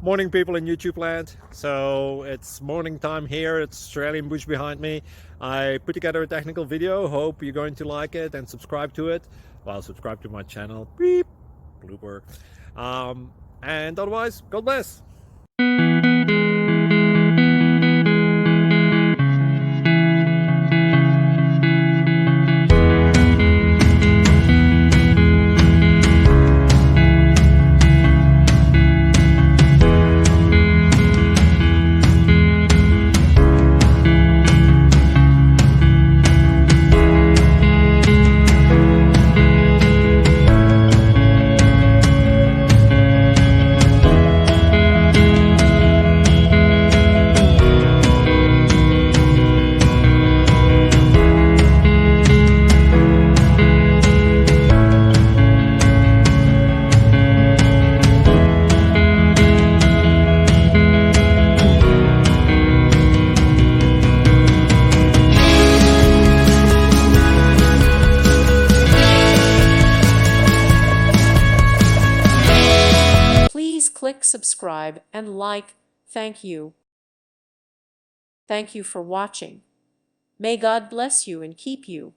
Morning, people in YouTube land. So it's morning time here. It's Australian bush behind me. I put together a technical video. Hope you're going to like it and subscribe to it. Well, subscribe to my channel. Beep. Blooper. And otherwise, God bless. Please click subscribe and like. Thank you. Thank you for watching. May God bless you and keep you.